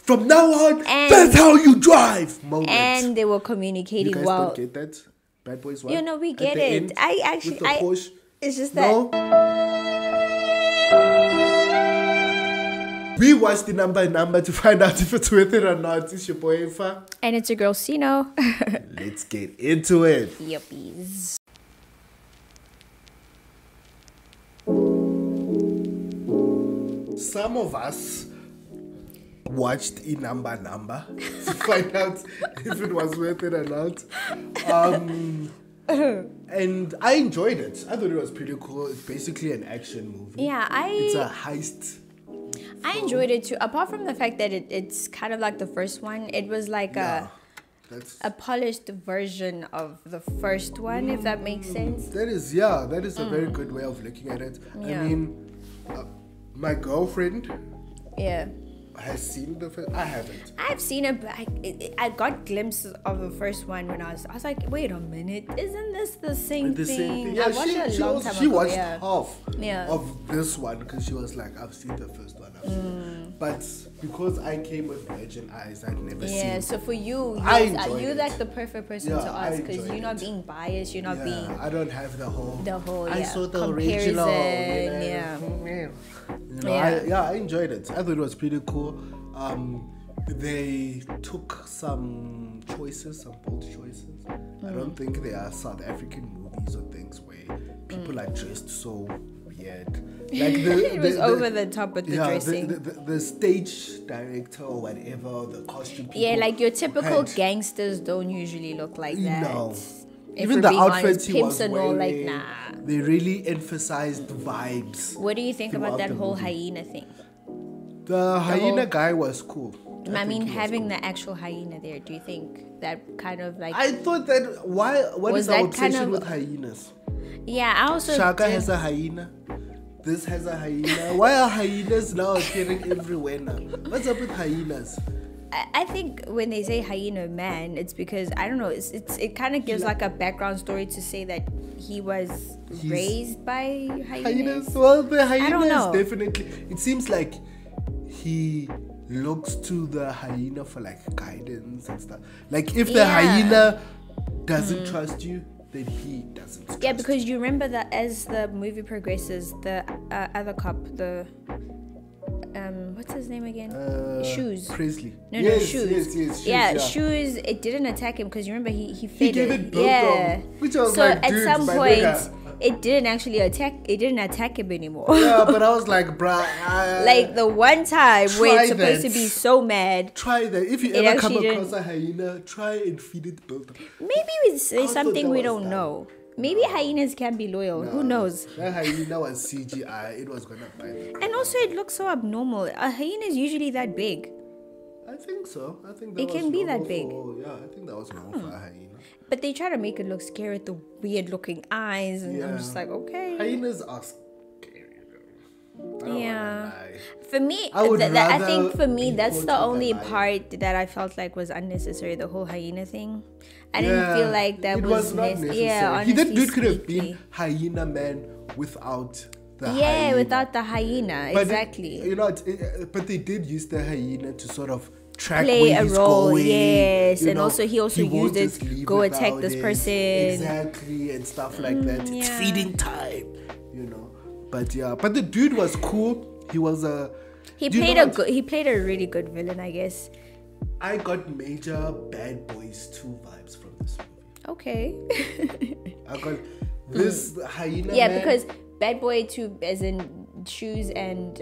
from now on, that's how you drive moment. And they were communicating you guys well. don't get that? Bad Boys 1? You know, we get it. End, I actually, it's just that. No? We watched the number to find out if it's worth it or not. It's your boy Ifa. And it's your girl Sino. Let's get into it. Yuppies. Some of us watched iNumber to find out if it was worth it or not. And I enjoyed it. I thought it was pretty cool. It's basically an action movie. Yeah, It's a heist. I enjoyed it too. Apart from the fact that it's kind of like the first one, it was like a polished version of the first one, if that makes sense. That is a very good way of looking at it. Yeah. I mean, my girlfriend has seen the first. I haven't. I've seen it, but I got glimpses of the first one when I was like, wait a minute, isn't this the same thing? Yeah, I watched it a long time ago. She watched half of this one because she was like, I've seen the first one. But because I came with virgin eyes, I'd never seen. Yeah, so for you, you're like the perfect person to ask because you're not being biased. You're not being. I don't have the whole. I saw the comparison. original. I enjoyed it. I thought it was pretty cool. They took some bold choices. I don't think they are South African movies or things where people are dressed so weird. Like it was over the top with the dressing. The stage director or whatever, the costume people. Yeah, like your typical gangsters don't usually look like that. No. Even the outfits he was wearing, like, nah. They really emphasized the vibes. What do you think about that whole hyena thing? The hyena guy was cool. I mean, having the actual hyena there, do you think that kind of like... I thought that... What is our obsession with hyenas? Yeah, I also... Shaka has a hyena. This has a hyena. Why are hyenas now appearing everywhere now? What's up with hyenas? I think when they say hyena man, it's because, I don't know, it kind of gives like a background story to say that he's raised by hyenas. Well, the hyenas I don't know. Definitely... It seems like he looks to the hyena for like guidance and stuff. Like if the hyena doesn't trust you, then he doesn't trust you. Because you remember that as the movie progresses, the other cop, the what's his name again? Shoes. Presley. No, Shoes. Yes, Shoes. It didn't attack him because you remember he fed gave it biltong, which I was like, at dude, some point it didn't actually attack. It didn't attack him anymore. Yeah, but I was like, bruh. Like the one time where it's supposed to be so mad. Try that. If you ever come across a hyena, try and feed it biltong. Maybe we say something we don't know. Maybe hyenas can be loyal. Who knows? That hyena was CGI. It was gonna bite them. And also, it looks so abnormal. A hyena is usually that big. I think so. I think that it can be that big. I think that was normal for a hyena. But they try to make it look scary with the weird looking eyes, and I'm just like, okay. Hyenas are scary though. For me, I think for me that's the only part that I felt like was unnecessary. The whole hyena thing. I didn't feel like that was not necessary. Yeah, honestly, that dude could have been hyena man without the hyena. Without the hyena, but exactly. But they did use the hyena to sort of track play where a he's role, going, and he also used it to go attack this person, exactly, and stuff like that. It's feeding time, But but the dude was cool. He was he played a really good villain, I guess. I got major Bad Boys 2 vibes from this movie. Okay. I got this hyena. Yeah, man, because Bad Boy 2, as in Shoes and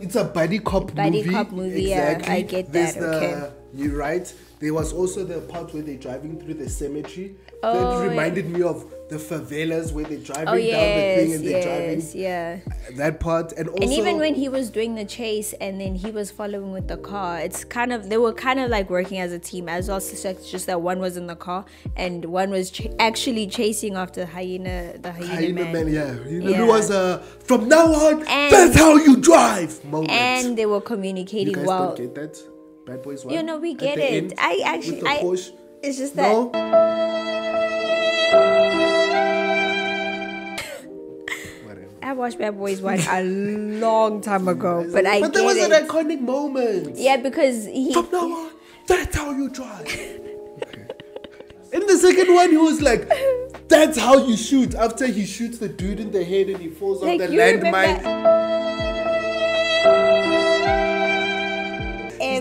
it's a buddy cop movie. Exactly. Yeah, I get that. You're right. There was also the part where they're driving through the cemetery. That reminded me of the favelas where they're driving down the thing and they're driving. That part. And even when he was doing the chase and then he was following with the car, they were kind of like working as a team as well. So it's just that one was in the car and one was actually chasing after the hyena man. It was from now on, that's how you drive moment. And they were communicating you guys well. Don't get that? Bad Boys 1? We get it. It's just that. No? I watched Bad Boys 1 a long time ago, but But there was an iconic moment. Yeah, because From now on, that's how you drive. Okay. In the second one, he was like, that's how you shoot. After he shoots the dude in the head and he falls off the landmine.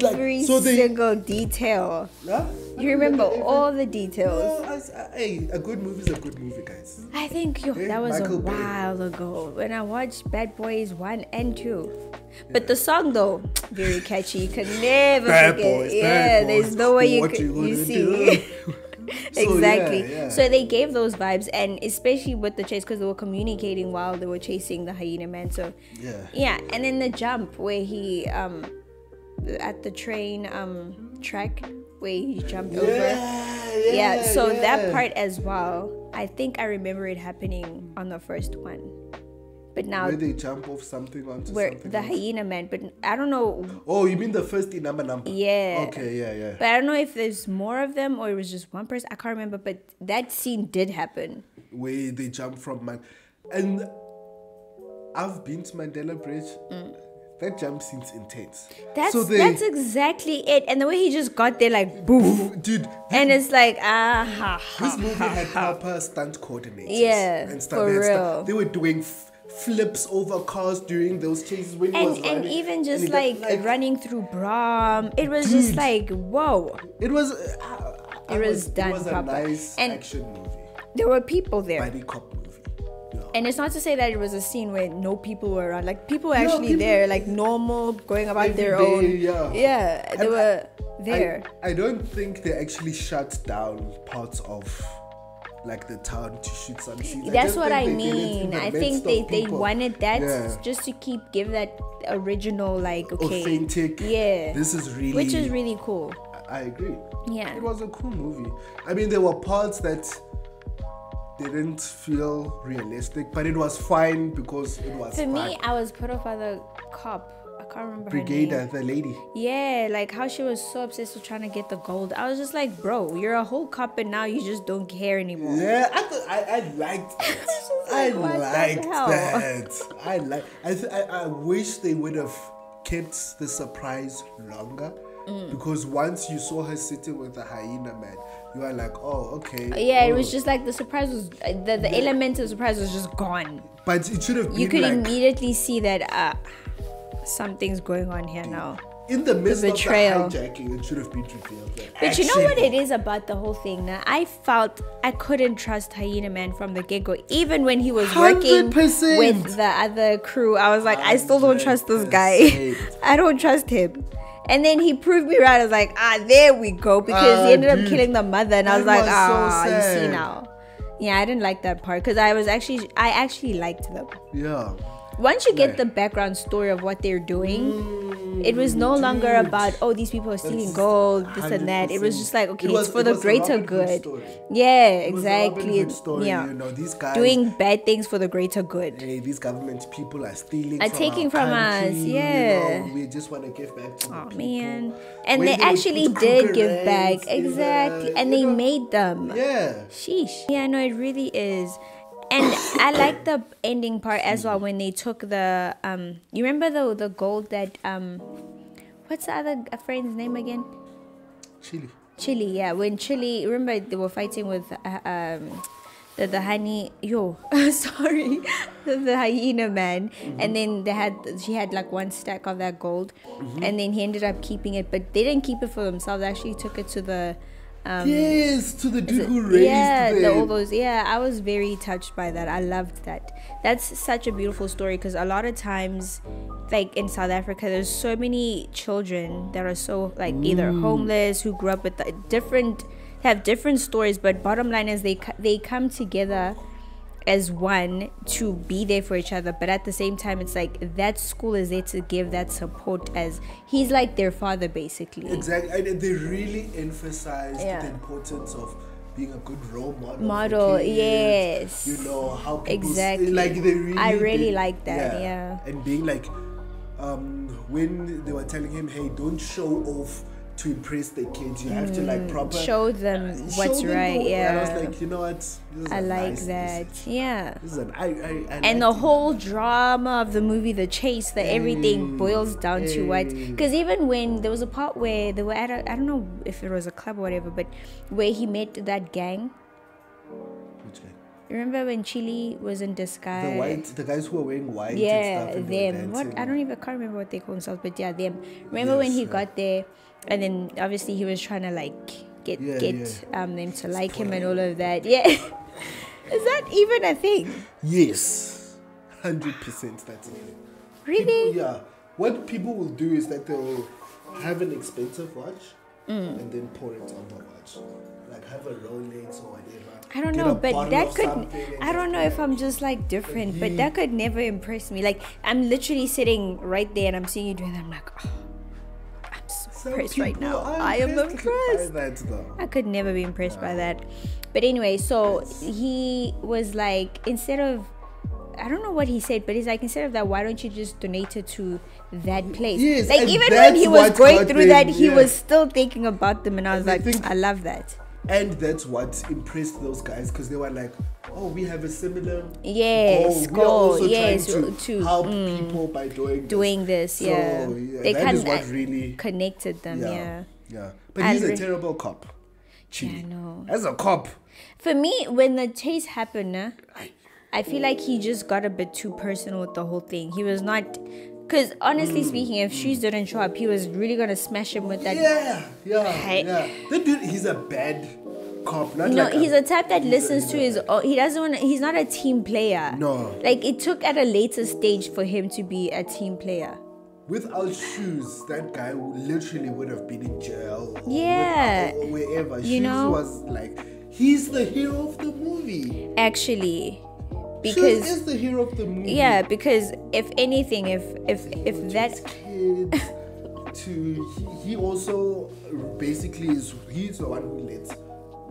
Every single detail. Huh? You remember all the details. Hey, a good movie is a good movie, guys. I think that was a while ago when I watched Bad Boys 1 and 2. But the song though, very catchy. You can never forget. There's no way you see. Exactly. So they gave those vibes, and especially with the chase, because they were communicating while they were chasing the hyena man. So and then the jump where he at the train track where he jumped over. So that part as well, I think I remember it happening on the first one. But now where they jump off something onto where something the else? hyena man, but I don't know. Oh, you mean the first number? Yeah. Okay, But I don't know if there's more of them or it was just one person. I can't remember, but that scene did happen. Where they jump from and I've been to Mandela Bridge. That jump scene's intense. That's exactly it. And the way he just got there like boom. Dude. And it's like this movie had proper stunt coordinators. Yeah. And stuff. For real. They were doing flips over cars during those chases when he was running. And even just like running through Brahm. It was just like, whoa. It was done It was proper. a nice And action movie. There were people there. Buddy cop movie. And it's not to say that it was a scene where no people were around. Like, people were actually there, like normal, going about their own. Yeah, they were there. I don't think they actually shut down parts of like the town to shoot some scenes. That's what I mean. I think they wanted that just to give that original, like, okay, authentic. Yeah, this is really, which is really cool. I agree. Yeah, it was a cool movie. I mean, there were parts that didn't feel realistic, but it was fine because it was fun. Me, I was put off by the cop. I can't remember Brigadier, her name. the lady. Yeah, like how she was so obsessed with trying to get the gold. I was just like, bro, you're a whole cop and now you just don't care anymore. Yeah, I liked that. I liked that. I wish they would have kept the surprise longer. Because once you saw her sitting with the hyena man, you are like, oh, okay. Yeah, it was just like the surprise was the element of surprise was just gone. But it should have been. You could immediately see that something's going on here now. In the midst of the hijacking, it should have been revealed. But you know what it is about the whole thing? Now, I felt I couldn't trust Hyena Man from the get-go. Even when he was 100%. working with the other crew, I was like, I still don't trust this guy. I don't trust him. And then he proved me right. I was like, there we go. Because he ended up killing the mother. And I was like, you see now. Yeah, I didn't like that part. Because I actually liked them. Yeah. Once you get the background story of what they're doing, it was no longer about, these people are stealing gold, this and that. It was just like, okay, it's for the greater good. Yeah, exactly. Yeah. You know, these guys doing bad things for the greater good. Hey, these government people are stealing taking from country, us. Yeah. You know, we just want to give back to the people. Man. And they actually did give back. Exactly. And they made them. Yeah. Sheesh. Yeah, no, it really is. And I like the ending part as well when they took the you remember the gold that what's the other friend's name again? Chili, yeah. When Chili, remember they were fighting with the honey sorry, the hyena man, and then she had like one stack of that gold, and then he ended up keeping it, but they didn't keep it for themselves. They actually took it to the to the dude who raised them. I was very touched by that. I loved that. That's such a beautiful story, because a lot of times, like in South Africa, there's so many children that are so like either homeless, who grew up with have different stories, but bottom line is they come together as one to be there for each other. But at the same time, it's like that school is there to give that support, as he's like their father basically. Exactly. And they really emphasized the importance of being a good role model. Yes. You know how people exactly. Like they really. I really like that. Yeah. And being like, when they were telling him, hey, don't show off to impress the kids. You have to like proper show them what's show them right. the- Yeah, And I was like, you know what? This is I a like nice that. message. Yeah. This is an, I And liked the it. whole drama of the movie, the chase, the everything boils down to what. Because even when there was a part where they were at I don't know if it was a club or whatever, but where he met that gang. Which guy? Remember when Chili was in disguise? The guys who were wearing white Yeah, and stuff. And they were them. What dancing. I can't remember what they call themselves, but yeah, them. Remember when he got there, and then obviously he was trying to like get them to like him and all of that. Yeah, is that even a thing? Yes, 100%. That's it. Really? People, yeah. What people will do is that they'll have an expensive watch and then pour it on the watch, like have a Rolex or whatever. I don't Get know, a but bottle that of could. something and I don't just know if I'm just like different, but that could never impress me. Like I'm literally sitting right there and I'm seeing you doing that. I'm like, oh, I'm so Some impressed right people now. are I am impressed impressed. by that, though. I could never be impressed by that. But anyway, so he was like, instead of, I don't know what he said, but he's like, instead of that, why don't you just donate it to that place? Yes, like and even when that's he was what going got through them, that, he yeah. was still thinking about them, and I was And I like, think- I love that. And that's what impressed those guys because they were like, oh, we have a similar Yes, goal. We are also yes, trying to, help people by doing this, So, yeah. They that is what really connected them, yeah. Yeah. But I he's a re- terrible cop. Yeah, I know. As a cop. For me, when the chase happened, I feel like he just got a bit too personal with the whole thing. He was not, because honestly speaking, if Shoes didn't show up, he was really gonna smash him with that. Yeah. That dude, he's a bad cop. Not No, like he's a type that he's listens he's to a his bad- own. He doesn't want. He's not a team player. No. Like it took at a later stage for him to be a team player. Without Shoes, that guy literally would have been in jail. Yeah. Or wherever. You Shoes know? was like, he's the hero of the movie. Actually, Shoes because is the hero of the movie. yeah, because if anything, if that kids he also basically he's the one who lets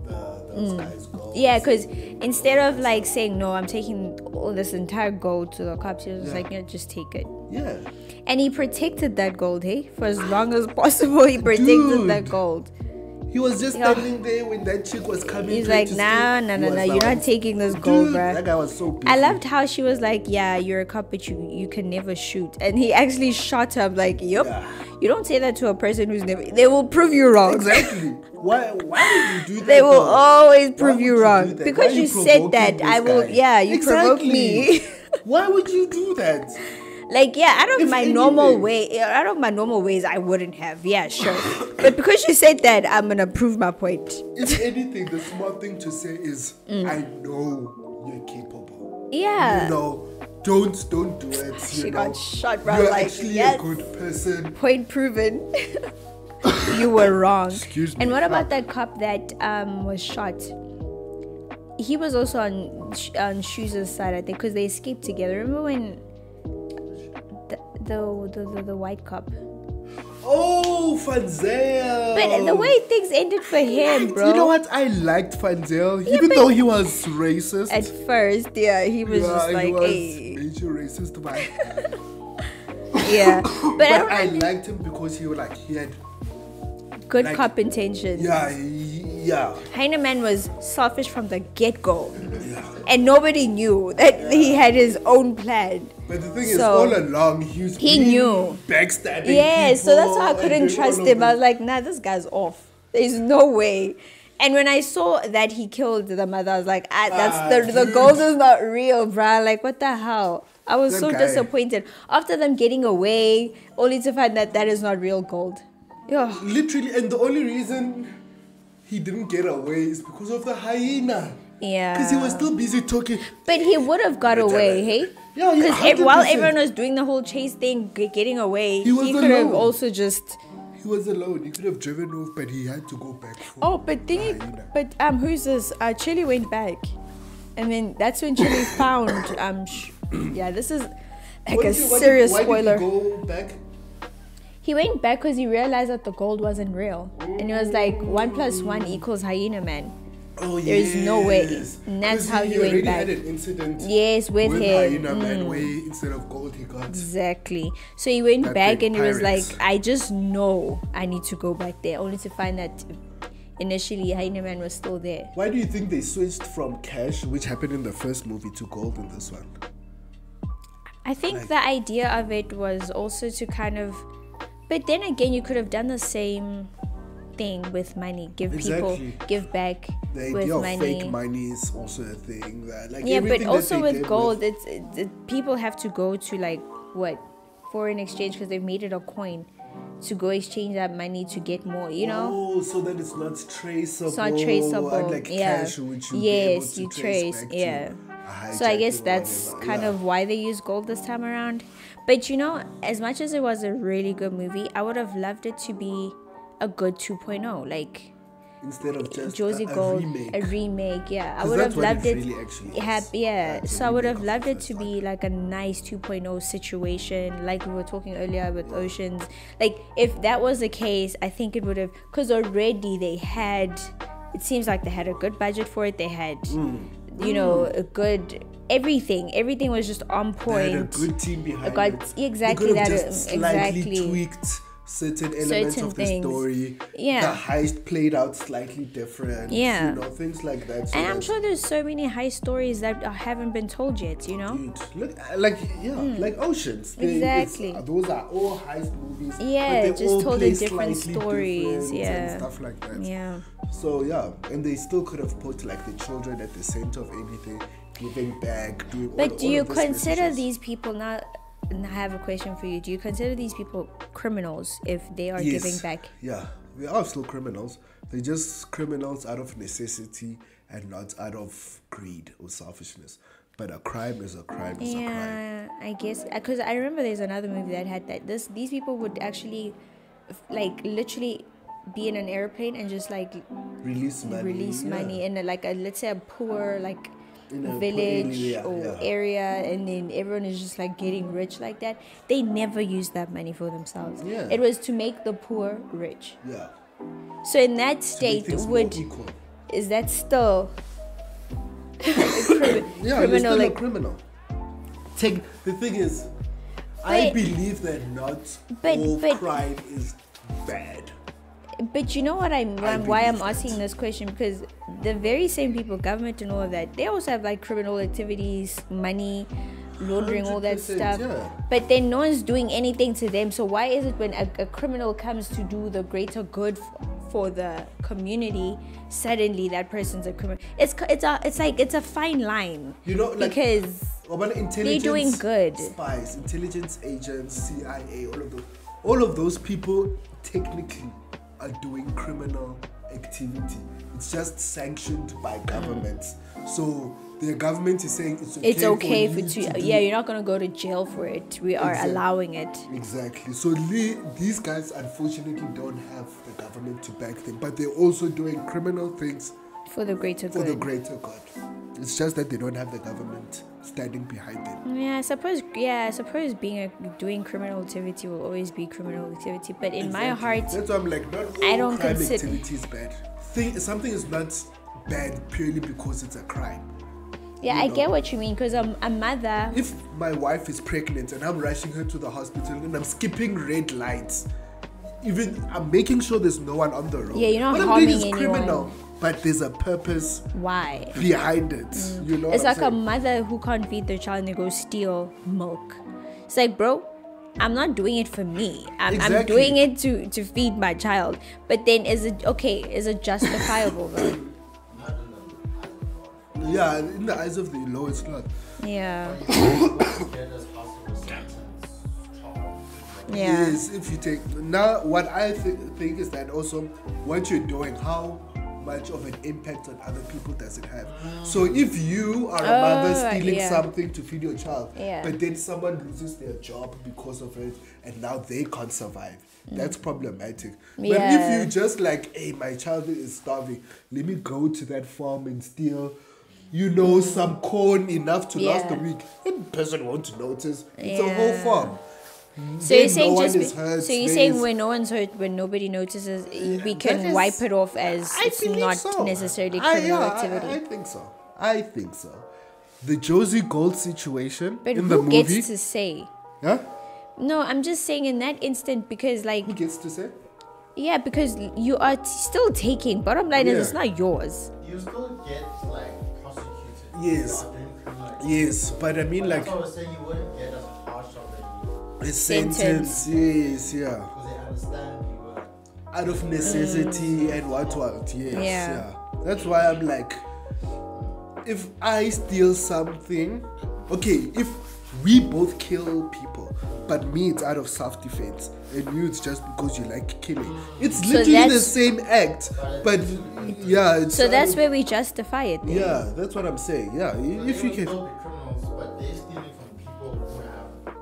those guys go. yeah, because instead of like saying no, I'm taking all this entire gold to the cops, he was just like, yeah, just take it. Yeah. And he protected that gold, hey, for as long as possible. He protected Dude. that gold. He was just standing there when that chick was coming. He's trying like, to nah, steal. no, He no, was no, the you're one. not taking this gold, Dude, bruh. that guy was so busy. I loved how she was like, yeah, you're a cop, but you can never shoot. And he actually shot her. I'm like, yep. Yeah. You don't say that to a person who's never. They will prove you wrong. Exactly. Why would you do that? They will though? always Why prove would you do wrong. that? Because Why you provoking said that, this I will. guy? Yeah, you provoke me. Why would you do that? Like, yeah, out of If my anything- normal ways, I wouldn't have. Yeah, sure. But because you said that, I'm gonna prove my point. If anything, the smart thing to say is, I know you're capable. Yeah. You know, don't do it. She got shot, bro. You're Like, actually yes. a good person. Point proven. You were wrong. Excuse me. And what about that cop that was shot? He was also on Shoes' side, I think, because they escaped together. Remember when the white cop? Oh, Fanzel. But the way things ended for him, bro. You know what? I liked Fanzel, even though he was racist. At first, yeah, he was just he like, was hey. major racist, but Yeah. But but I I don't liked him because he had good like- cop intentions. yeah. Hyenas was selfish from the get-go. And nobody knew that he had his own plan. But the thing is, So, all along he knew. backstabbing. Yeah, so that's why I people couldn't and doing trust all of him. I this. was like, nah, this guy's off. There's no way. And when I saw that he killed the mother, I was like, the dude. gold is not real, bruh. Like, what the hell? I was That so guy. disappointed. After them getting away, only to find that that is not real gold. Yo. Literally, and the only reason he didn't get away is because of the hyena. Yeah. Because he was still busy talking. But he would have got away, hey? Yeah, Because while 100%. everyone was doing the whole chase thing, getting away, He was he could have alone. also just. He was alone. He could have driven off, but he had to go back. For Oh, but who's this? Chili went back, and then that's when Chili found yeah, this is like a serious spoiler. Why did he go back? He went back because he realized that the gold wasn't real, and he was like, 1 + 1 = hyena man. Oh, There's no way. yes. And that's 'Cause how he went already back. had an incident. Yes, with him. Hyena Man, where instead of gold he got. Exactly. So he went That back big and he was like, pirates. I just know I need to go back there, only to find that initially Hyenas Man was still there. Why do you think they switched from cash, which happened in the first movie, to gold in this one? I think the idea of it was also to kind of, but then again, you could have done the same thing with money. Give people, give back The with idea of money. fake money is also a thing. That, like, Yeah, but everything also that they with did gold, people have to go to like what foreign exchange because they've made it a coin to go exchange that money to get more. You know. Oh, so that it's not traceable. It's not traceable. Unlike Yeah. cash, which you Yes, be you able to trace. back Yeah. to a So I guess hijacking or that's whatever. kind Yeah. of why they use gold this time around. But you know, as much as it was a really good movie, I would have loved it to be a good 2.0, like Instead of just Jozi a Gold, remake. a remake. Yeah, I 'Cause would that's have what loved it it. really actually Yeah, is. yeah. It's a So I would have remake of loved the it to first be like a nice 2.0 situation, like we were talking earlier with Oceans. Like if that was the case, I think it would have, because already they had. It seems like they had a good budget for it. They had, you know, a good everything. Everything was just on point. They had a good team behind got it. exactly They could have that. just slightly Exactly. tweaked certain elements Certain of the things. story. Yeah. The heist played out slightly different. Yeah. You know, things like that. So And I'm that- sure there's so many high stories that haven't been told yet, you know? Dude, look, like like Oceans. Exactly. Those are all heist movies. Yeah, but they just all told play in different slightly stories, different yeah. and stuff like that. Yeah. So yeah, and they still could have put like the children at the center of everything, giving back, doing. But do all you of this consider messages. these people not? And I have a question for you. Do you consider these people criminals if they are Yes. giving back? Yeah, they are still criminals. They're just criminals out of necessity and not out of greed or selfishness. But a crime is a crime is a crime. Yeah, I guess because I remember there's another movie that had that. These people would actually, like, literally be in an airplane and just like Release money. in like a, let's say a poor like In a poor village area, or yeah. area, and then everyone is just like getting rich like that. They never use that money for themselves. Yeah. It was to make the poor rich. Yeah. So in that Make state, things more would equal. is that still Yeah, you're criminal? still Like, a criminal. The thing is, I But- believe that not but- all but- crime is bad. but you know what why believe I'm that. asking this question, because the very same people, government and all of that, they also have like criminal activities, money laundering, all that 100%, stuff. yeah. But then no one's doing anything to them. So why is it when a criminal comes to do the greater good for the community, suddenly that person's a criminal? It's a fine line. You know, like because about intelligence, doing good. Spies, intelligence agents, CIA, all of those people technically are doing criminal activity. It's just sanctioned by governments. So the government is saying it's okay for for you to to do. yeah, you're not gonna go to jail for it. We are Exactly. allowing it. Exactly. So these guys unfortunately don't have the government to back them, but they're also doing criminal things For the greater for the good. greater good. It's just that they don't have the government standing behind them. Yeah, I suppose doing criminal activity will always be criminal activity. But in my Exactly. heart, That's why I'm like, not all I don't crime consider- activity is bad. Something is not bad purely because it's a crime. yeah, You I know. get what you mean. Because a mother, If my wife is pregnant and I'm rushing her to the hospital and I'm skipping red lights, even I'm making sure there's no one on the road. Yeah, you're not what I'm harming doing is anyone. criminal, but there's a purpose why? behind it. You know, It's what like I'm a mother who can't feed their child and they go steal milk. It's like, bro, I'm not doing it for me. I'm Exactly. doing it to feed my child. But then is it okay? Is it justifiable though? saying? Yeah, in the eyes of the law, it's not. Yeah. Yeah. Yes, if you take now, what I think is that also what you're doing, how much of an impact on other people does it have? So if you are a mother stealing yeah. something to feed your child, Yeah. but then someone loses their job because of it, and now they can't survive, that's problematic. But Yeah. if you just like, hey, my child is starving, let me go to that farm and steal. Some corn enough to last a Yeah. week. That person won't notice. It's a whole Yeah. farm. So you're then saying no one just is hurt, so you're there saying is- when no one's hurt, when nobody notices, we can is- wipe it off as I it's believe not so. necessarily criminal activity. I think so. I think so. The Jozi Gold situation But in the who movie. gets to say? Huh? No, I'm just saying in that instant because like Who gets to say? yeah, because you are still taking. Bottom line is Yeah. it's not yours. You still get like prosecuted. Yes. You are doing criminal activity. Yes, but I mean like That's what I was saying. You wouldn't get as harsh of a Sentence. sentence. Yes, yeah. because they understand you were. Out of necessity and what. Yes, Yeah. yeah. That's why I'm like, if I steal something, okay, if we both kill people, but me it's out of self-defense and you it's just because you like killing, it's So literally the that's- same act, but yeah, it's So that's where we justify it. Then. yeah, that's what I'm saying. Yeah, if you They can will be criminals, but they're stealing from people who have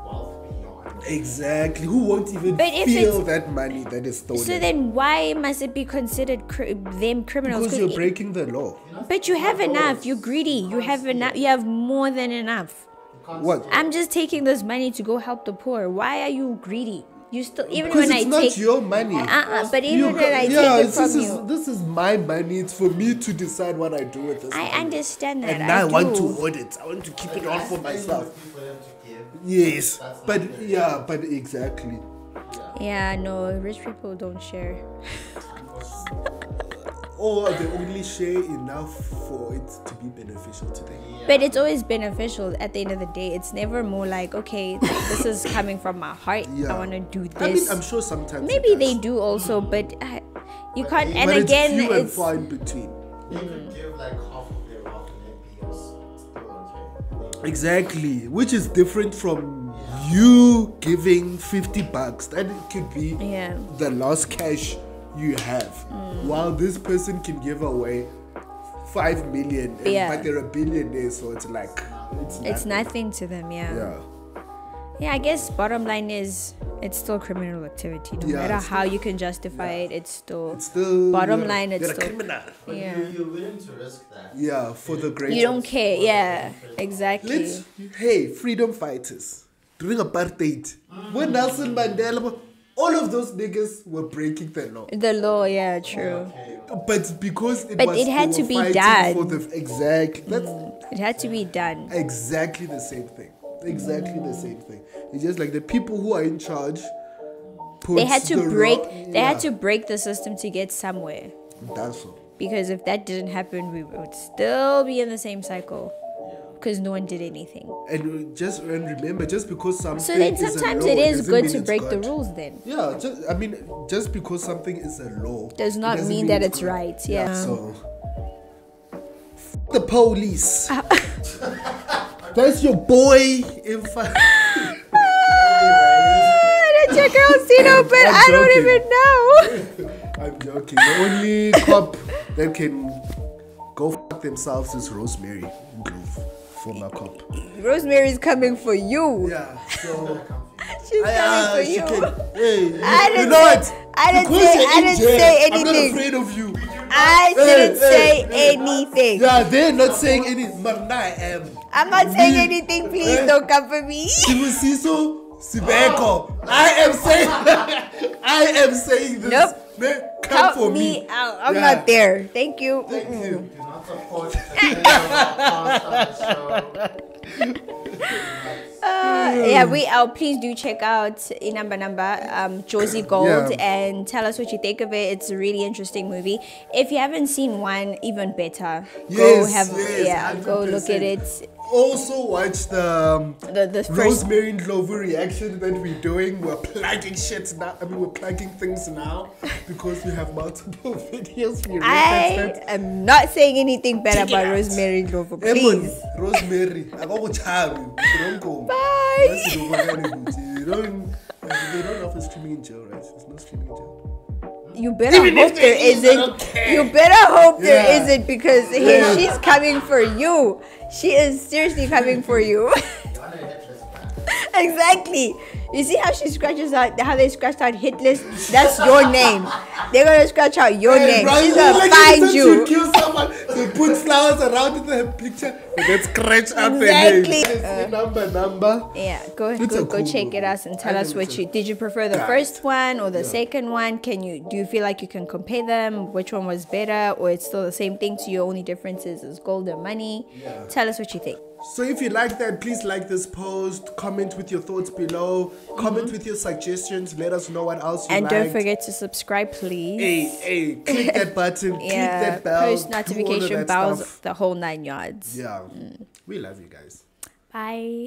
wealth beyond. exactly who won't even But if feel it's- that money that is stolen. So then why must it be considered them criminals? because you're breaking the law. But you have enough. You're greedy. You have enough. You have more than enough. What? I'm just taking this money to go help the poor. Why are you greedy? You still even Because when it's I not take your money. but even when I yeah, take it from this you, this is my money. It's for me to decide what I do with this. I money. understand that. And now I want to do. hold it. I want to keep it all for myself. For them to give. Yes, That's not but fair. yeah, but exactly. Yeah, no, rich people don't share. Or they only share enough for it to be beneficial to them. But it's always beneficial at the end of the day. It's never more like, okay, this is coming from my heart. Yeah. I want to do this. I mean, I'm sure sometimes Maybe it they does. do also, but you can't. And But again, it's few and it's far in between. They could give like half of their wealth and then be still okay. Exactly, which is different from you giving $50. That could be yeah. the last cash you have, while this person can give away 5 million, and, Yeah. but they're a billionaire, so it's like It's nothing to them. Yeah, Yeah, I guess bottom line is it's still criminal activity. No Yeah, matter it's how you can justify it, it's still. it's still Bottom line, it's you're a still- criminal. But Yeah. you're willing to risk that. Yeah, for the great. You don't care. Yeah, exactly. Hey, freedom fighters during apartheid, when Nelson Mandela, all of those niggas were breaking the law. The law, yeah, true. But because it But was, it had they to were be fighting done. for the exactly. That's It had to be done. exactly the same thing. Exactly the same thing. It's just like the people who are in charge. They had to break. They had yeah, to break the system to get somewhere. That's all. Because if that didn't happen, we would still be in the same cycle. Because no one did anything. And remember, just because something. So then is a sometimes law, it is doesn't good mean to it's break the good. rules. Then Yeah, I mean, just because something is a law does not doesn't mean that it's it's good. right. Yeah. So, the police. That's your boy. If I. Check out Cino, but I'm I don't joking. even know. I'm joking. The only cop that can go fuck themselves is Rosemary Grove, former cop. Rosemary's coming for you. Yeah, so. She's coming for she you. can, hey, I you didn't know say- what? I didn't Because say- you're I in didn't jail, say I'm not anything. afraid of you. I didn't say anything. Yeah, they're not saying anything. Marna, I am. I'm not saying anything. Please don't come for me. Sibusiso Sibeko. I am saying I am saying this. Nope. Man, come Count for me out. I'm Yeah. not there. Thank you. Thank you. Do not support the podcast on the show. Yeah, please do check out iNumber Jozi Gold Yeah. and tell us what you think of it. It's a really interesting movie. If you haven't seen one, even better. Go look at it. Also watch the The first Rosemary and Clover reaction that we're doing. We're plugging shit now. I mean, we're plugging things now because we have multiple videos. We I am not saying anything bad Check it about out. Rosemary Glover, Emon, please. Rosemary, I go child. Don't go. Bye. They don't offer streaming in jail, right? It's not streaming in jail. You better Even hope if there they is, I isn't. don't care. You better hope there Yeah. isn't because Yeah. she's coming for you. She is seriously coming for you. You're on a hit list, man. Exactly. You see how she scratches out, how they scratched out hit list? That's your name. They're gonna scratch out your name. Bro, She's like gonna you find said you. Kill someone. They put flowers around the picture and then scratch out Exactly. the name. Number. Yeah, go Cool check movie. it out and tell I us think what it's you did. You prefer the Guys. first one or the second one? Do you feel like you can compare them? Which one was better, or it's still the same thing? So your only differences is gold and money. Yeah. Tell us what you think. So if you like that, please like this post, comment with your thoughts below, comment with your suggestions, let us know what else you And don't liked. forget to subscribe, please. Hey, click that button, click that bell, post do all of notification that bells, stuff. the whole 9 yards. Yeah, we love you guys. Bye.